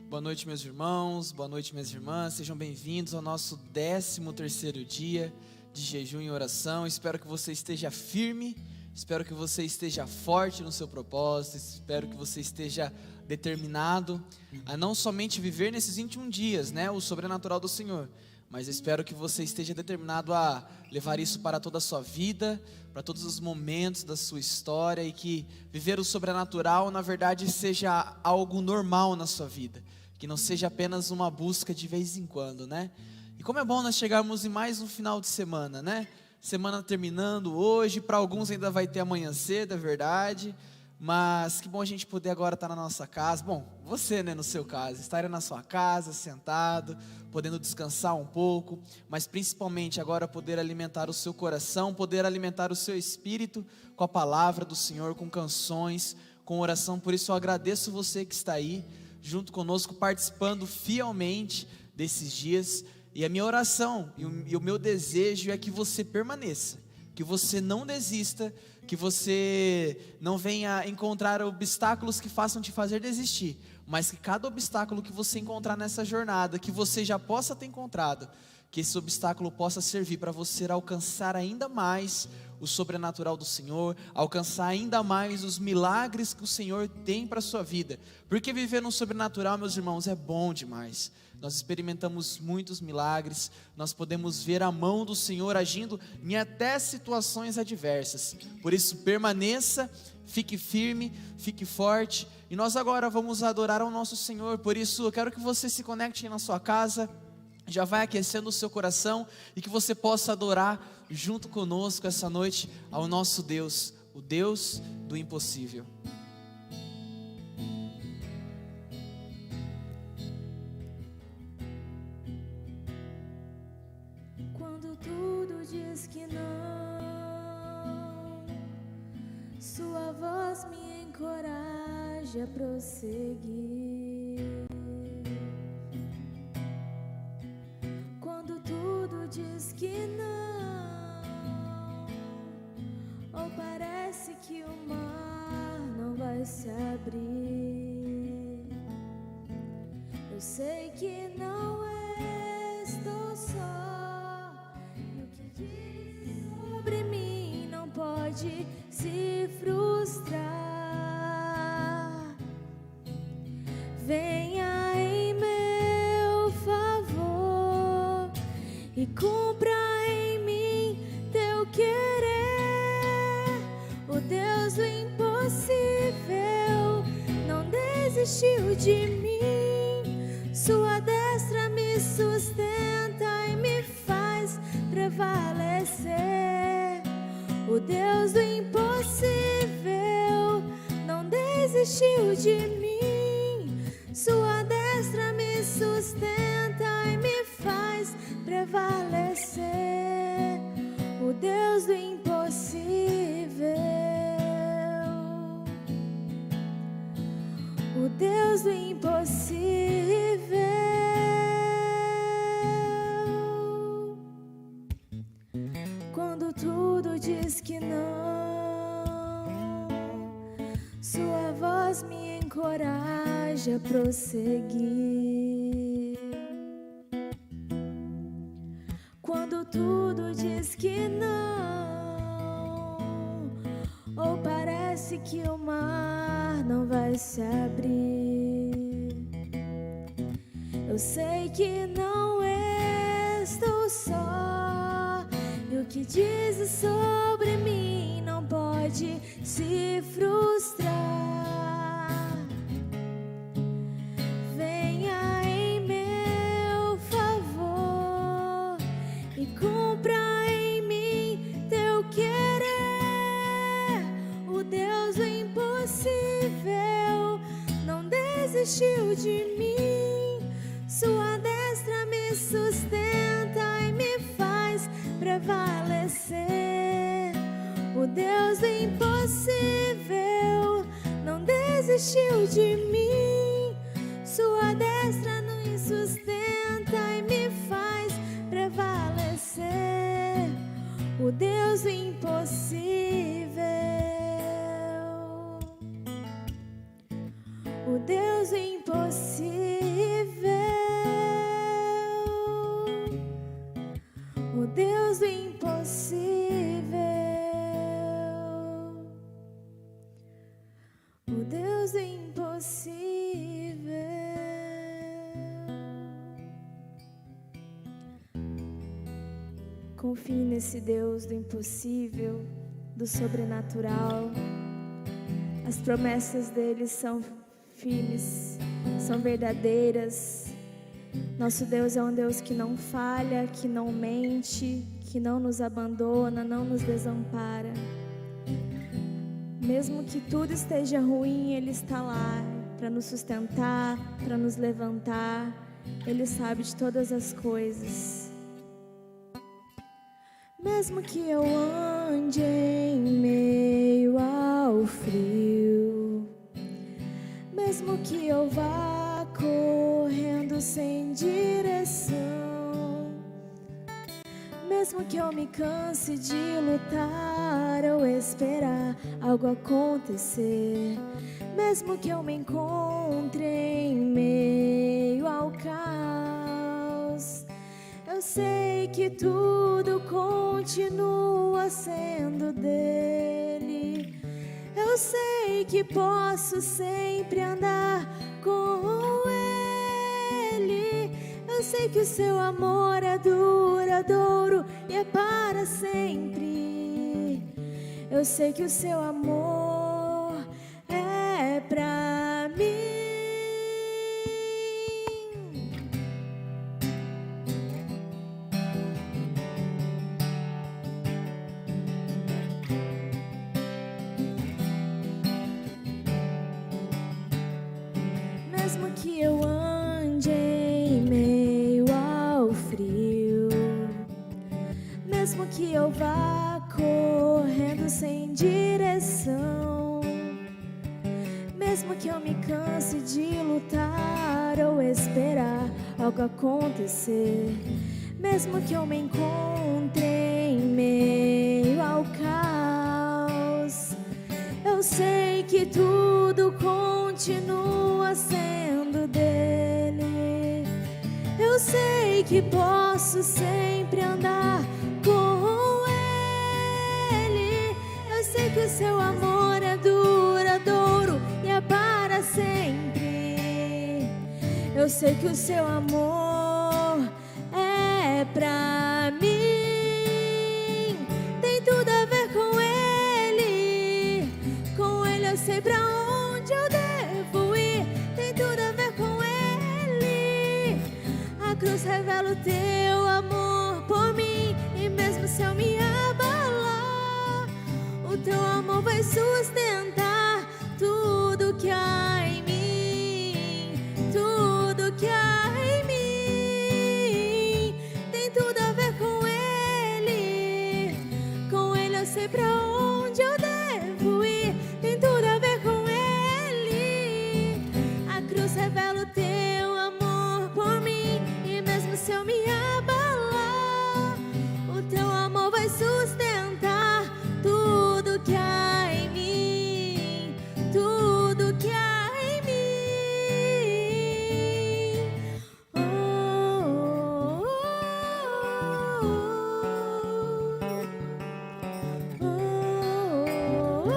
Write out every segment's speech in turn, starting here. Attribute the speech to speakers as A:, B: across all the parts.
A: Boa noite, meus irmãos, boa noite, minhas irmãs, sejam bem-vindos ao nosso 13º dia de jejum e oração. Espero que você esteja firme, espero que você esteja forte no seu propósito, espero que você esteja determinado a não somente viver nesses 21 dias, o sobrenatural do Senhor, mas espero que você esteja determinado a levar isso para toda a sua vida, para todos os momentos da sua história, e que viver o sobrenatural, na verdade, seja algo normal na sua vida, que não seja apenas uma busca de vez em quando, E como é bom nós chegarmos em mais um final de semana, Semana terminando hoje, para alguns ainda vai ter amanhã cedo, é verdade, mas que bom a gente poder agora estar na nossa casa. Bom, você, no seu caso, estar na sua casa, sentado, podendo descansar um pouco, mas principalmente agora poder alimentar o seu coração, poder alimentar o seu espírito com a palavra do Senhor, com canções, com oração. Por isso eu agradeço você que está aí, junto conosco, participando fielmente desses dias. E a minha oração e o meu desejo é que você permaneça, que você não desista, que você não venha encontrar obstáculos que façam te fazer desistir, mas que cada obstáculo que você encontrar nessa jornada, que você já possa ter encontrado, que esse obstáculo possa servir para você alcançar ainda mais o sobrenatural do Senhor, alcançar ainda mais os milagres que o Senhor tem para a sua vida, porque viver no sobrenatural, meus irmãos, é bom demais. Nós experimentamos muitos milagres, nós podemos ver a mão do Senhor agindo em até situações adversas. Por isso permaneça, fique firme, fique forte, e nós agora vamos adorar ao nosso Senhor. Por isso eu quero que você se conecte na sua casa, já vai aquecendo o seu coração, e que você possa adorar junto conosco essa noite ao nosso Deus, o Deus do impossível.
B: Quando tudo diz que não, sua voz me encoraja a prosseguir. Quando tudo diz que não, ou parece que o mar não vai se abrir, eu sei que não estou só, e o que diz sobre mim não pode se frustrar. Venha em meu favor e cumpra em mim teu querer. O Deus do impossível não desistiu de mim. Sua destra me sustenta e me faz prevalecer. O Deus do impossível não desistiu de mim. Sua destra me sustenta e me faz prevalecer. O Deus do impossível, o Deus do impossível. Quando tudo diz que não, sua voz me encoraja a prosseguir. Quando tudo diz que não, ou parece que o mar não vai se abrir, eu sei que não estou só, e o que diz sobre mim não pode se frustrar. Venha em meu favor e cumpra em mim teu querer. O Deus do impossível não desistiu de mim. Sua destra me sustenta e me faz prevalecer. O Deus do impossível não desistiu de mim. Sua destra me sustenta e me faz prevalecer. O Deus do impossível, o Deus do impossível. Deus do impossível, o Deus do impossível. Confie nesse Deus do impossível, do sobrenatural. As promessas dele são firmes, são verdadeiras. Nosso Deus é um Deus que não falha, que não mente, que não nos abandona, não nos desampara. Mesmo que tudo esteja ruim, Ele está lá para nos sustentar, para nos levantar. Ele sabe de todas as coisas. Mesmo que eu ande em meio ao frio, mesmo que eu vá correndo sem direção, mesmo que eu me canse de lutar ou esperar algo acontecer, mesmo que eu me encontre em meio ao caos, eu sei que tudo continua sendo dele. Eu sei que posso sempre andar com ele. Eu sei que o seu amor é duradouro e é para sempre. Eu sei que o seu amor é pra mim. Mesmo que eu ande em meio ao frio, mesmo que eu vá correndo sem direção, mesmo que eu me canse de lutar ou esperar algo acontecer, mesmo que eu me encontre em meio ao caos, eu sei que tudo continua sendo dele. Eu sei que posso sempre andar com ele. Eu sei que o seu amor é duradouro e é para sempre. Eu sei que o seu amor é pra mim. Tem tudo a ver com ele. Com ele eu sei pra onde eu devo ir. Tem tudo a ver com ele. A cruz revela o teu amor por mim. E mesmo se eu me abalar, o teu amor vai sustentar tudo que há em mim. Tudo que há em mim. Tem tudo a ver com ele. Com ele eu sei pra onde eu devo ir. Tem tudo a ver com ele. A cruz revela o teu amor por mim. E mesmo se eu me abalar, o teu amor vai sustentar tudo que há em mim. Tudo que há em mim. Oh, oh, oh, oh, oh.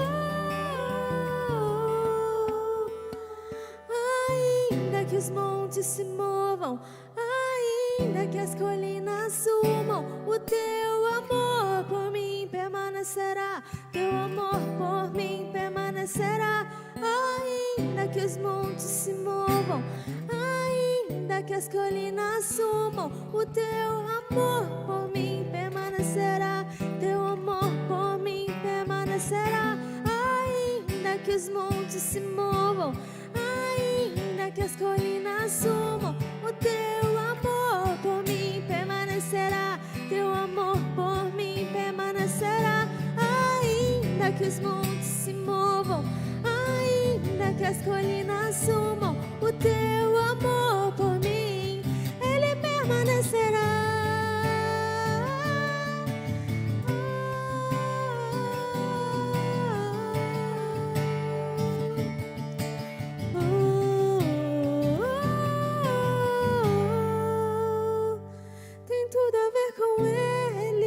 B: Ainda que os montes se movam, ainda que as colinas sumam, o teu amor por mim permanecerá. Teu amor por mim permanecerá. Ainda que os montes se movam, ainda que as colinas sumam, o teu amor por mim permanecerá. Teu amor por mim permanecerá. Ainda que os montes se movam, ainda que as colinas sumam, o teu amor por mim permanecerá. Teu amor por mim permanecerá. Ainda que os montes se movam, ainda que as colinas sumam, o teu amor por mim, ele permanecerá. Tem tudo a ver com ele.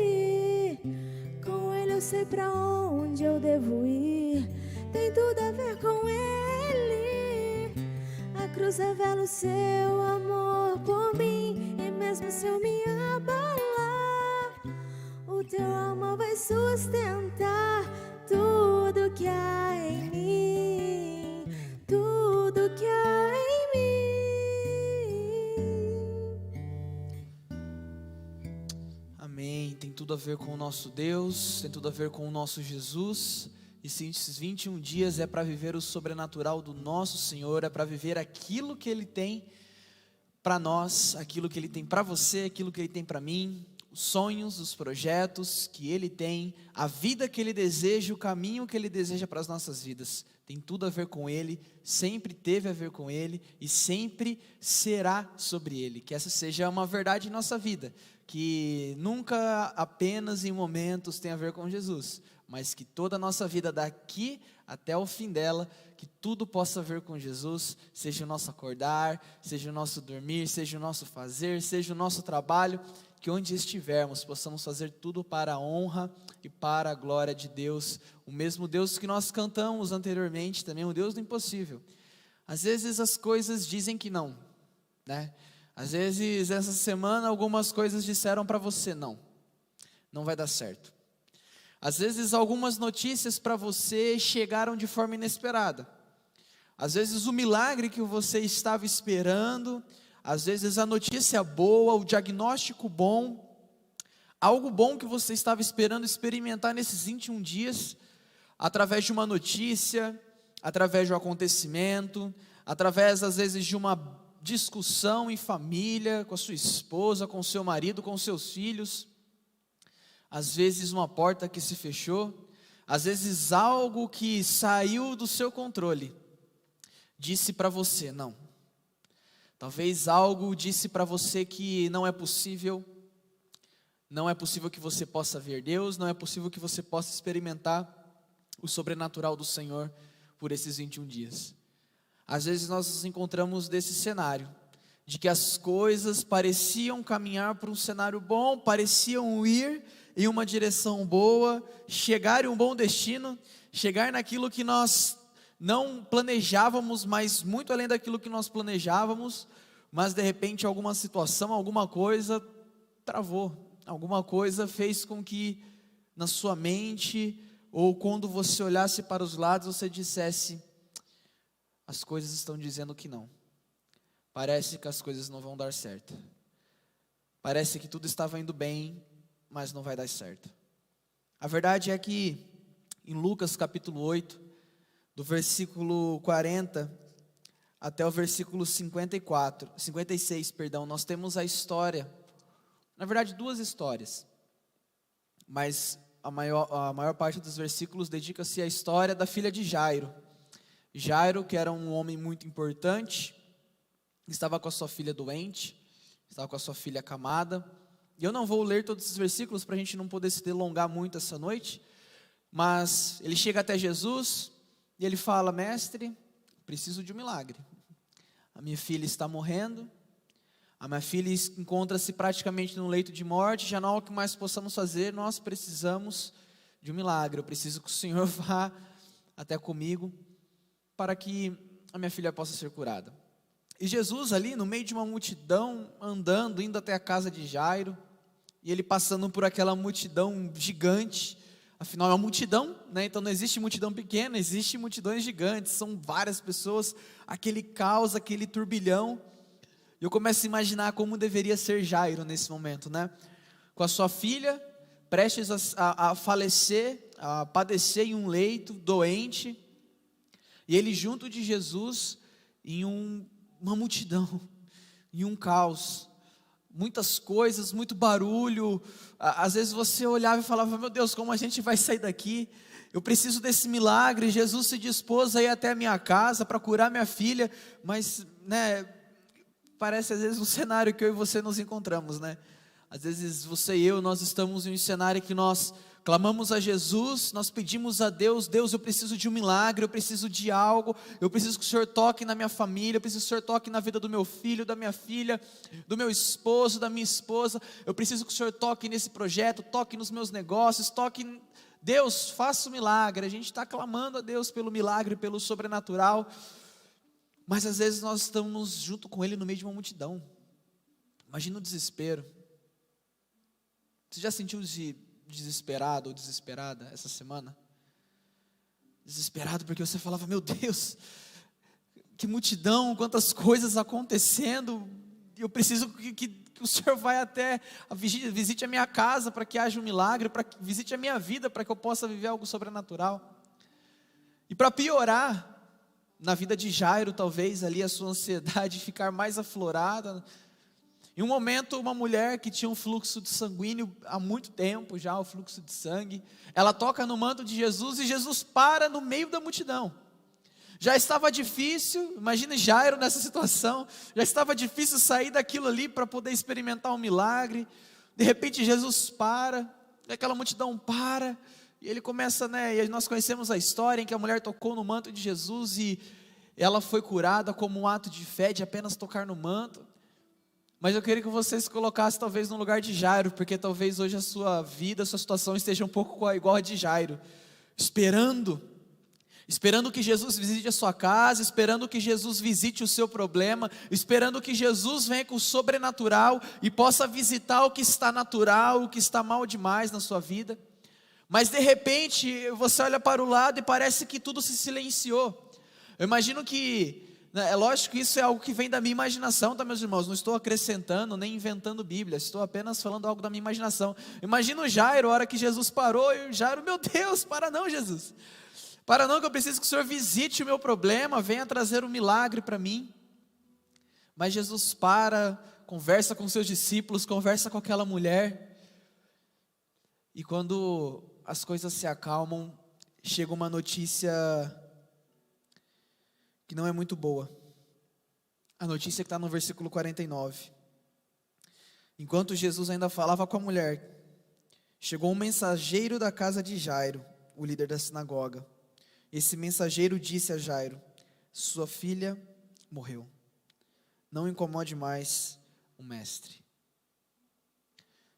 B: sei pra onde eu devo ir, tem tudo a ver com Ele. A cruz revela o seu amor por mim, e mesmo se eu me abalar, o teu amor vai sustentar tudo que há em mim, tudo que há em mim.
A: Amém. Tem tudo a ver com o nosso Deus, tem tudo a ver com o nosso Jesus. E se esses 21 dias é para viver o sobrenatural do nosso Senhor, é para viver aquilo que Ele tem para nós, aquilo que Ele tem para você, aquilo que Ele tem para mim, os sonhos, os projetos que Ele tem, a vida que Ele deseja, o caminho que Ele deseja para as nossas vidas. Tem tudo a ver com Ele, sempre teve a ver com Ele e sempre será sobre Ele. Que essa seja uma verdade em nossa vida, que nunca apenas em momentos tem a ver com Jesus, mas que toda a nossa vida daqui até o fim dela, que tudo possa ver com Jesus, seja o nosso acordar, seja o nosso dormir, seja o nosso fazer, seja o nosso trabalho, que onde estivermos possamos fazer tudo para a honra e para a glória de Deus, o mesmo Deus que nós cantamos anteriormente, também o Deus do impossível. Às vezes as coisas dizem que não, né? Às vezes essa semana algumas coisas disseram para você não vai dar certo. Às vezes algumas notícias para você chegaram de forma inesperada. Às vezes o milagre que você estava esperando, às vezes a notícia boa, o diagnóstico bom, algo bom que você estava esperando experimentar nesses 21 dias, através de uma notícia, através de um acontecimento, através às vezes de uma discussão em família, com a sua esposa, com o seu marido, com os seus filhos, às vezes uma porta que se fechou, às vezes algo que saiu do seu controle, disse para você não. Talvez algo disse para você que não é possível que você possa ver Deus, não é possível que você possa experimentar o sobrenatural do Senhor por esses 21 dias. Às vezes nós nos encontramos nesse cenário, de que as coisas pareciam caminhar para um cenário bom, pareciam ir em uma direção boa, chegar em um bom destino, chegar naquilo que nós não planejávamos, mas muito além daquilo que nós planejávamos, mas de repente alguma situação, alguma coisa travou, alguma coisa fez com que na sua mente, ou quando você olhasse para os lados, você dissesse: as coisas estão dizendo que não, parece que as coisas não vão dar certo, parece que tudo estava indo bem, mas não vai dar certo. A verdade é que em Lucas capítulo 8, do versículo 40 até o versículo 56, nós temos a história, na verdade duas histórias, mas a maior parte dos versículos dedica-se à história da filha de Jairo. Jairo, que era um homem muito importante, estava com a sua filha doente, estava com a sua filha acamada. E eu não vou ler todos esses versículos para a gente não poder se delongar muito essa noite, mas ele chega até Jesus e ele fala: mestre, preciso de um milagre. A minha filha está morrendo, a minha filha encontra-se praticamente no leito de morte, já não há o que mais possamos fazer, nós precisamos de um milagre. Eu preciso que o Senhor vá até comigo para que a minha filha possa ser curada. E Jesus ali no meio de uma multidão, andando, indo até a casa de Jairo, e ele passando por aquela multidão gigante, afinal é uma multidão, né? Então não existe multidão pequena, existe multidões gigantes, são várias pessoas, aquele caos, aquele turbilhão. E eu começo a imaginar como deveria ser Jairo nesse momento, né? Com a sua filha, prestes a falecer, a padecer em um leito, doente, e ele junto de Jesus, em uma multidão, em um caos, muitas coisas, muito barulho. Às vezes você olhava e falava: meu Deus, como a gente vai sair daqui? Eu preciso desse milagre. Jesus se dispôs a ir até a minha casa para curar minha filha, mas, né, parece às vezes um cenário que eu e você nos encontramos, né? Às vezes você e eu, nós estamos em um cenário que nós clamamos a Jesus, nós pedimos a Deus: Deus, eu preciso de um milagre, eu preciso de algo, eu preciso que o Senhor toque na minha família, eu preciso que o Senhor toque na vida do meu filho, da minha filha, do meu esposo, da minha esposa, eu preciso que o Senhor toque nesse projeto, toque nos meus negócios, toque Deus, faça o milagre. A gente está clamando a Deus pelo milagre, pelo sobrenatural, mas às vezes nós estamos junto com Ele no meio de uma multidão. Imagina o desespero. Você já sentiu-se desesperado ou desesperada essa semana? Desesperado porque você falava, meu Deus, que multidão, quantas coisas acontecendo, eu preciso que o Senhor vai até, visite a minha casa para que haja um milagre, visite a minha vida para que eu possa viver algo sobrenatural. E para piorar, na vida de Jairo, talvez ali a sua ansiedade ficar mais aflorada. Em um momento, uma mulher que tinha um fluxo de sanguíneo há muito tempo já, o fluxo de sangue, ela toca no manto de Jesus e Jesus para no meio da multidão. Já estava difícil, imagine Jairo nessa situação, já estava difícil sair daquilo ali para poder experimentar um milagre. De repente Jesus para, e aquela multidão para, e ele começa, e nós conhecemos a história em que a mulher tocou no manto de Jesus e ela foi curada como um ato de fé, de apenas tocar no manto. Mas eu queria que você se colocasse talvez no lugar de Jairo, porque talvez hoje a sua vida, a sua situação esteja um pouco igual a de Jairo, esperando que Jesus visite a sua casa, esperando que Jesus visite o seu problema, esperando que Jesus venha com o sobrenatural e possa visitar o que está natural, o que está mal demais na sua vida. Mas de repente você olha para o lado e parece que tudo se silenciou. Eu imagino que, é lógico que isso é algo que vem da minha imaginação, tá, meus irmãos? Não estou acrescentando nem inventando Bíblia, estou apenas falando algo da minha imaginação. Imagina o Jairo, a hora que Jesus parou, e o Jairo, meu Deus, para não, Jesus. Para não, que eu preciso que o Senhor visite o meu problema, venha trazer um milagre para mim. Mas Jesus para, conversa com seus discípulos, conversa com aquela mulher. E quando as coisas se acalmam, chega uma notícia que não é muito boa. A notícia que está no versículo 49. Enquanto Jesus ainda falava com a mulher, chegou um mensageiro da casa de Jairo, o líder da sinagoga. Esse mensageiro disse a Jairo: sua filha morreu. Não incomode mais o mestre.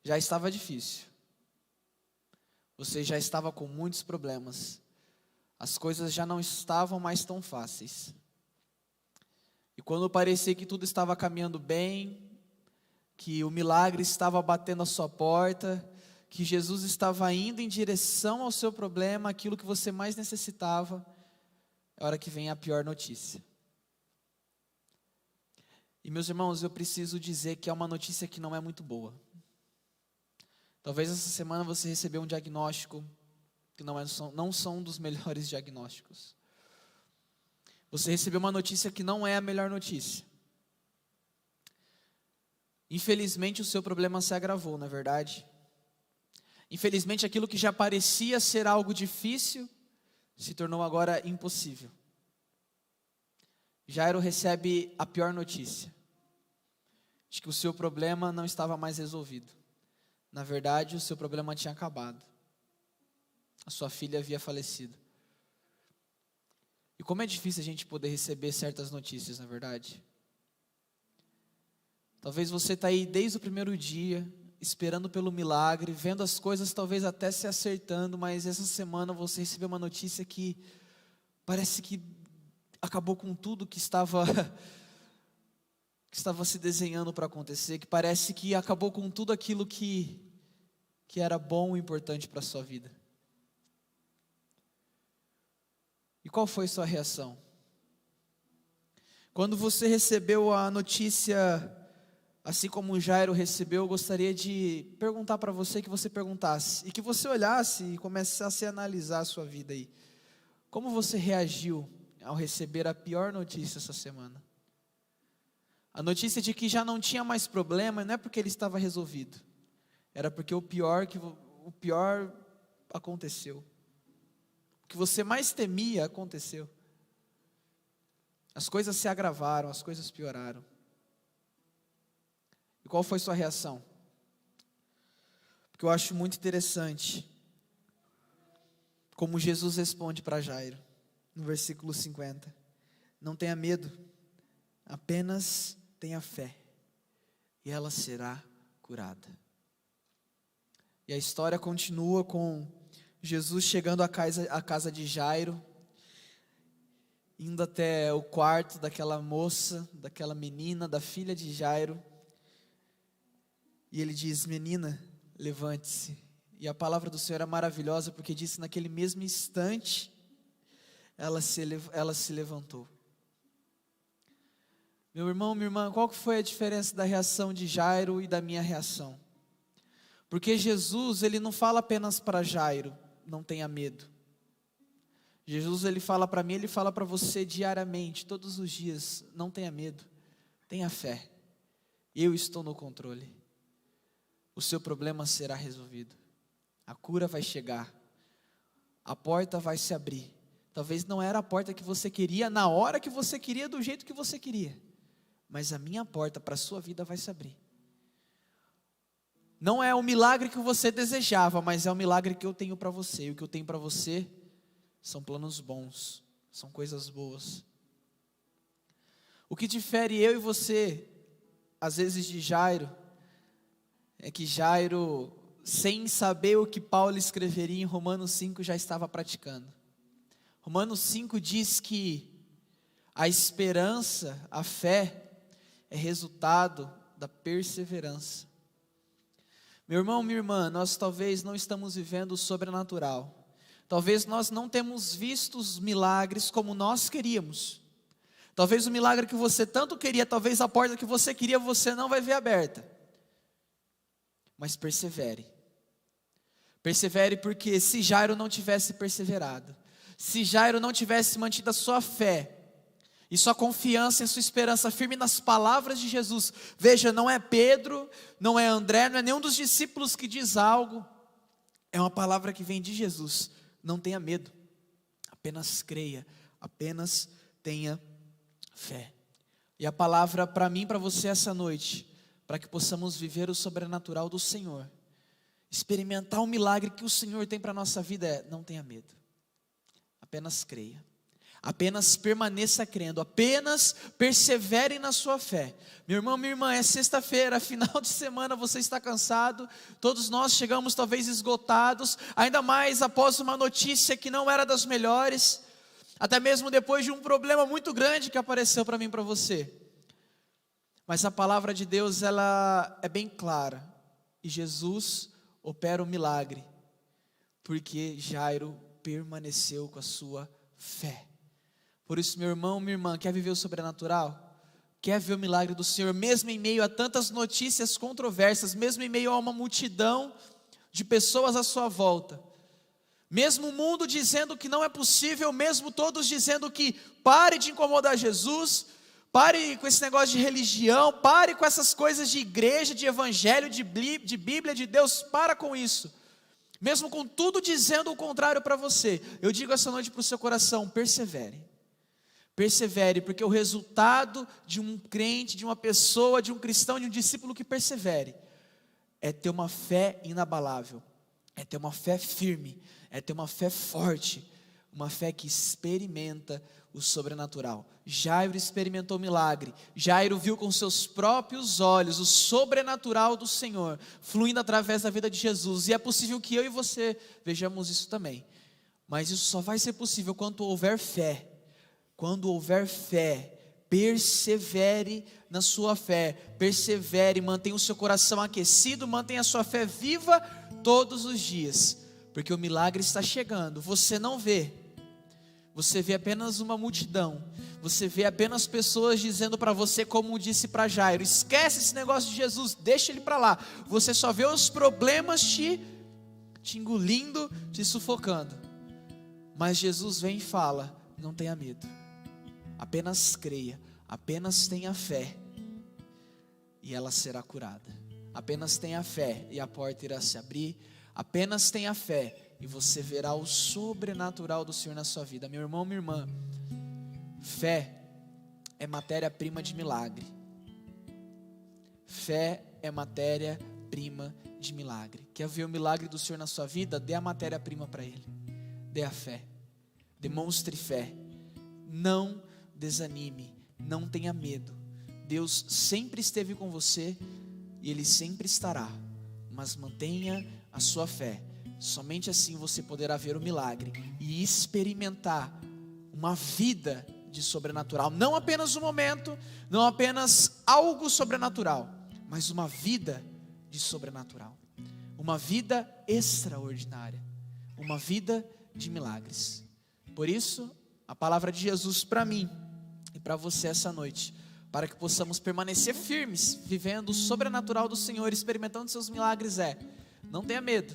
A: Já estava difícil. Você já estava com muitos problemas. As coisas já não estavam mais tão fáceis. E quando parecia que tudo estava caminhando bem, que o milagre estava batendo a sua porta, que Jesus estava indo em direção ao seu problema, aquilo que você mais necessitava, é a hora que vem a pior notícia. E meus irmãos, eu preciso dizer que é uma notícia que não é muito boa. Talvez essa semana você recebeu um diagnóstico que não são um dos melhores diagnósticos. Você recebeu uma notícia que não é a melhor notícia. Infelizmente o seu problema se agravou, não é verdade? Infelizmente aquilo que já parecia ser algo difícil, se tornou agora impossível. Jairo recebe a pior notícia, de que o seu problema não estava mais resolvido. Na verdade, o seu problema tinha acabado. A sua filha havia falecido. E como é difícil a gente poder receber certas notícias, na verdade. Talvez você está aí desde o primeiro dia, esperando pelo milagre, vendo as coisas talvez até se acertando, mas essa semana você recebeu uma notícia que parece que acabou com tudo que estava se desenhando para acontecer, que parece que acabou com tudo aquilo que era bom e importante para a sua vida. E qual foi a sua reação? Quando você recebeu a notícia, assim como Jairo recebeu, eu gostaria de perguntar para você, que você perguntasse, e que você olhasse e começasse a analisar a sua vida aí. Como você reagiu ao receber a pior notícia essa semana? A notícia de que já não tinha mais problema, não é porque ele estava resolvido, era porque o pior aconteceu. O que você mais temia aconteceu. As coisas se agravaram, as coisas pioraram. E qual foi sua reação? Porque eu acho muito interessante como Jesus responde para Jairo, no versículo 50. Não tenha medo, apenas tenha fé, e ela será curada. E a história continua com Jesus chegando à casa de Jairo, indo até o quarto daquela moça, daquela menina, da filha de Jairo, e ele diz: menina, levante-se. E a palavra do Senhor é maravilhosa, porque disse: naquele mesmo instante, ela se levantou. Meu irmão, minha irmã, qual que foi a diferença da reação de Jairo e da minha reação? Porque Jesus, ele não fala apenas para Jairo: não tenha medo. Jesus, ele fala para mim, ele fala para você diariamente, todos os dias: não tenha medo, tenha fé, eu estou no controle. O seu problema será resolvido, a cura vai chegar, a porta vai se abrir. Talvez não era a porta que você queria, na hora que você queria, do jeito que você queria, mas a minha porta para a sua vida vai se abrir. Não é o milagre que você desejava, mas é o milagre que eu tenho para você. E o que eu tenho para você são planos bons, são coisas boas. O que difere eu e você, às vezes, de Jairo, é que Jairo, sem saber o que Paulo escreveria em Romanos 5, já estava praticando. Romanos 5 diz que a esperança, a fé, é resultado da perseverança. Meu irmão, minha irmã, nós talvez não estamos vivendo o sobrenatural. Talvez nós não temos visto os milagres como nós queríamos. Talvez o milagre que você tanto queria, talvez a porta que você queria, você não vai ver aberta. Mas persevere. Persevere, porque se Jairo não tivesse perseverado, se Jairo não tivesse mantido a sua fé e sua confiança e sua esperança firme nas palavras de Jesus, veja, não é Pedro, não é André, não é nenhum dos discípulos que diz algo, é uma palavra que vem de Jesus: não tenha medo, apenas creia, apenas tenha fé. E a palavra para mim e para você essa noite, para que possamos viver o sobrenatural do Senhor, experimentar o milagre que o Senhor tem para a nossa vida, é: não tenha medo, apenas creia, apenas permaneça crendo, apenas persevere na sua fé. Meu irmão, minha irmã, é sexta-feira, final de semana, você está cansado, todos nós chegamos talvez esgotados, ainda mais após uma notícia que não era das melhores, até mesmo depois de um problema muito grande que apareceu para mim e para você. Mas a palavra de Deus, ela é bem clara, e Jesus opera o milagre, porque Jairo permaneceu com a sua fé. Por isso, meu irmão, minha irmã, quer viver o sobrenatural? Quer ver o milagre do Senhor, mesmo em meio a tantas notícias controversas, mesmo em meio a uma multidão de pessoas à sua volta, mesmo o mundo dizendo que não é possível, mesmo todos dizendo que pare de incomodar Jesus, pare com esse negócio de religião, pare com essas coisas de igreja, de evangelho, de Bíblia, de Deus, para com isso. Mesmo com tudo dizendo o contrário para você, eu digo essa noite para o seu coração: persevere. Persevere, porque o resultado de um crente, de uma pessoa, de um cristão, de um discípulo que persevere, é ter uma fé inabalável, é ter uma fé firme, é ter uma fé forte, uma fé que experimenta o sobrenatural. Jairo experimentou o milagre, Jairo viu com seus próprios olhos o sobrenatural do Senhor, fluindo através da vida de Jesus, e é possível que eu e você vejamos isso também, mas isso só vai ser possível quando houver fé. Quando houver fé, persevere na sua fé, persevere, mantenha o seu coração aquecido, mantenha a sua fé viva todos os dias, porque o milagre está chegando. Você não vê, você vê apenas uma multidão, você vê apenas pessoas dizendo para você, como disse para Jairo: esquece esse negócio de Jesus, deixa ele para lá. Você só vê os problemas te engolindo, te sufocando, mas Jesus vem e fala: não tenha medo, apenas creia, apenas tenha fé, e ela será curada. Apenas tenha fé e a porta irá se abrir. Apenas tenha fé e você verá o sobrenatural do Senhor na sua vida. Meu irmão, minha irmã, fé é matéria-prima de milagre. Fé é matéria-prima de milagre. Quer ver o milagre do Senhor na sua vida? Dê a matéria-prima para Ele. Dê a fé. Demonstre fé. Não desanime, não tenha medo. Deus sempre esteve com você e Ele sempre estará, mas mantenha a sua fé, somente assim você poderá ver o milagre e experimentar uma vida de sobrenatural. Não apenas um momento, não apenas algo sobrenatural, mas uma vida de sobrenatural. Uma vida extraordinária. Uma vida de milagres. Por isso, a palavra de Jesus para mim e para você essa noite, para que possamos permanecer firmes, vivendo o sobrenatural do Senhor, experimentando seus milagres, não tenha medo.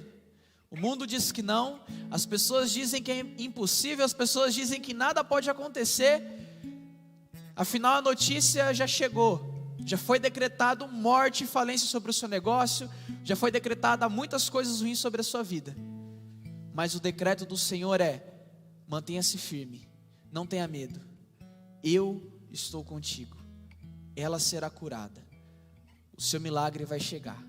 A: O mundo diz que não, as pessoas dizem que é impossível, as pessoas dizem que nada pode acontecer. Afinal, a notícia já chegou, já foi decretado morte e falência sobre o seu negócio, já foi decretada muitas coisas ruins sobre a sua vida. Mas o decreto do Senhor mantenha-se firme, não tenha medo. Eu estou contigo, ela será curada, o seu milagre vai chegar.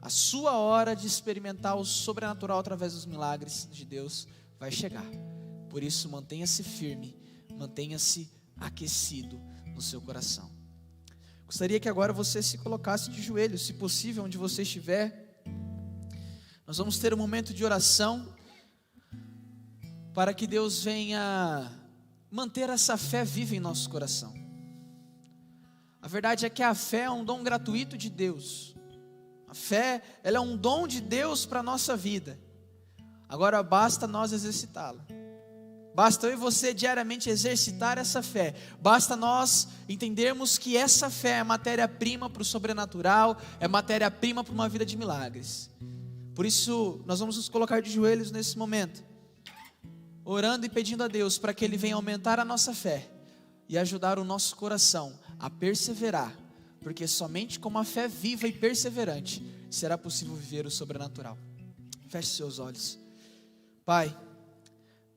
A: A sua hora de experimentar o sobrenatural através dos milagres de Deus vai chegar. Por isso, mantenha-se firme, mantenha-se aquecido no seu coração. Gostaria que agora você se colocasse de joelhos, se possível, onde você estiver. Nós vamos ter um momento de oração, para que Deus venha manter essa fé viva em nosso coração. A verdade é que a fé é um dom gratuito de Deus. A fé, ela é um dom de Deus para a nossa vida. Agora basta nós exercitá-la. Basta eu e você diariamente exercitar essa fé. Basta nós entendermos que essa fé é matéria-prima para o sobrenatural, é matéria-prima para uma vida de milagres. Por isso, nós vamos nos colocar de joelhos nesse momento, orando e pedindo a Deus para que Ele venha aumentar a nossa fé e ajudar o nosso coração a perseverar, porque somente com uma fé viva e perseverante será possível viver o sobrenatural. Feche seus olhos. Pai,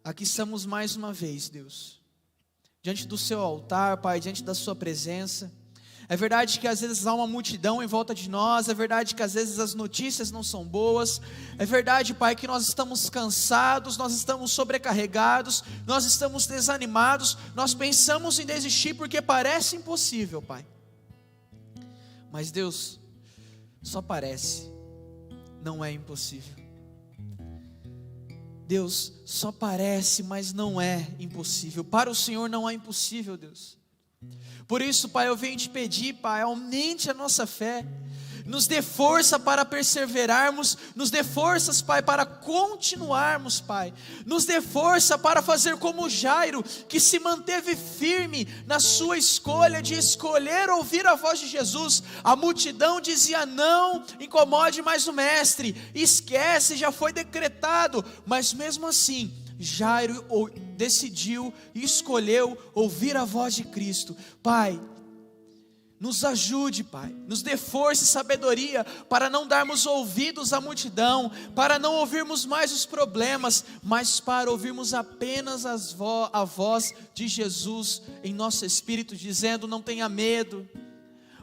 A: aqui estamos mais uma vez, Deus, diante do seu altar, Pai, diante da sua presença. É verdade que às vezes há uma multidão em volta de nós, é verdade que às vezes as notícias não são boas, é verdade, Pai, que nós estamos cansados, nós estamos sobrecarregados, nós estamos desanimados, nós pensamos em desistir porque parece impossível, Pai. Mas Deus, só parece, não é impossível. Deus, só parece, mas não é impossível. Para o Senhor não é impossível, Deus. Por isso, Pai, eu venho te pedir, Pai, aumente a nossa fé, nos dê força para perseverarmos, nos dê forças, Pai, para continuarmos, Pai, nos dê força para fazer como Jairo, que se manteve firme na sua escolha de escolher ouvir a voz de Jesus. A multidão dizia: não incomode mais o mestre, esquece, já foi decretado, mas mesmo assim, Jairo decidiu e escolheu ouvir a voz de Cristo. Pai, nos ajude, Pai, nos dê força e sabedoria para não darmos ouvidos à multidão, para não ouvirmos mais os problemas, mas para ouvirmos apenas a voz de Jesus em nosso espírito, dizendo: não tenha medo.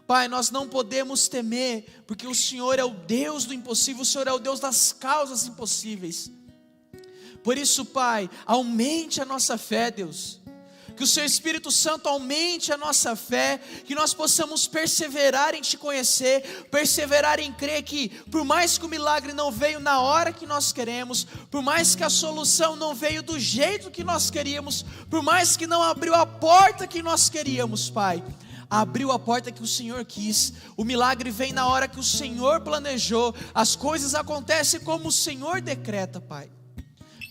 A: Pai, nós não podemos temer, porque o Senhor é o Deus do impossível, o Senhor é o Deus das causas impossíveis. Por isso, Pai, aumente a nossa fé, Deus. Que o Seu Espírito Santo aumente a nossa fé, que nós possamos perseverar em Te conhecer, perseverar em crer que, por mais que o milagre não veio na hora que nós queremos, por mais que a solução não veio do jeito que nós queríamos, por mais que não abriu a porta que nós queríamos, Pai, abriu a porta que o Senhor quis. O milagre vem na hora que o Senhor planejou, as coisas acontecem como o Senhor decreta, Pai.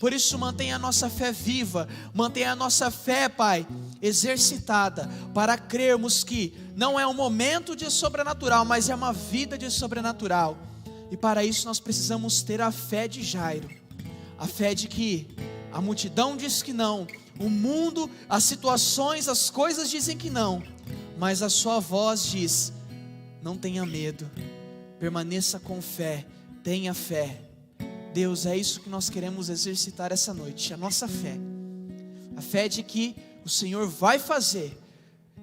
A: Por isso, mantenha a nossa fé viva, mantenha a nossa fé, Pai, exercitada, para crermos que não é um momento de sobrenatural, mas é uma vida de sobrenatural. E para isso nós precisamos ter a fé de Jairo, a fé de que a multidão diz que não, o mundo, as situações, as coisas dizem que não, mas a sua voz diz: não tenha medo, permaneça com fé, tenha fé. Deus, é isso que nós queremos exercitar essa noite, a nossa fé. A fé de que o Senhor vai fazer.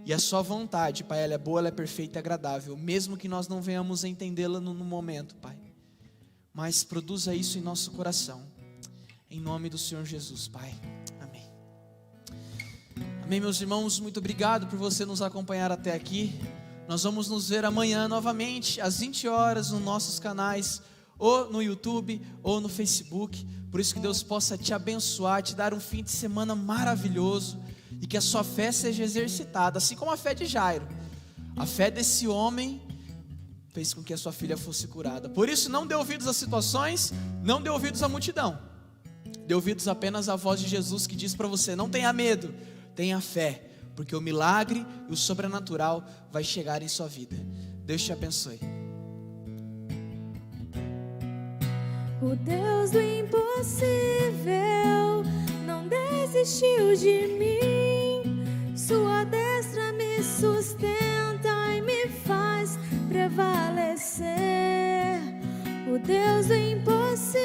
A: E a sua vontade, Pai, ela é boa, ela é perfeita e agradável. Mesmo que nós não venhamos a entendê-la no momento, Pai. Mas produza isso em nosso coração. Em nome do Senhor Jesus, Pai. Amém. Amém, meus irmãos. Muito obrigado por você nos acompanhar até aqui. Nós vamos nos ver amanhã novamente, às 20 horas, nos nossos canais ou no YouTube, ou no Facebook. Por isso que Deus possa te abençoar, te dar um fim de semana maravilhoso, e que a sua fé seja exercitada, assim como a fé de Jairo. A fé desse homem fez com que a sua filha fosse curada. Por isso, não dê ouvidos às situações, não dê ouvidos à multidão. Dê ouvidos apenas à voz de Jesus, que diz para você: não tenha medo, tenha fé, porque o milagre e o sobrenatural vai chegar em sua vida. Deus te abençoe.
B: O Deus do impossível não desistiu de mim. Sua destra me sustenta e me faz prevalecer. O Deus do impossível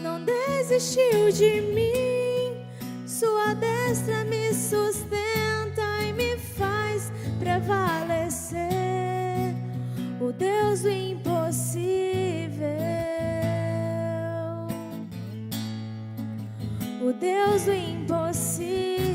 B: não desistiu de mim. Sua destra me sustenta e me faz prevalecer. O Deus do impossível. O Deus do impossível.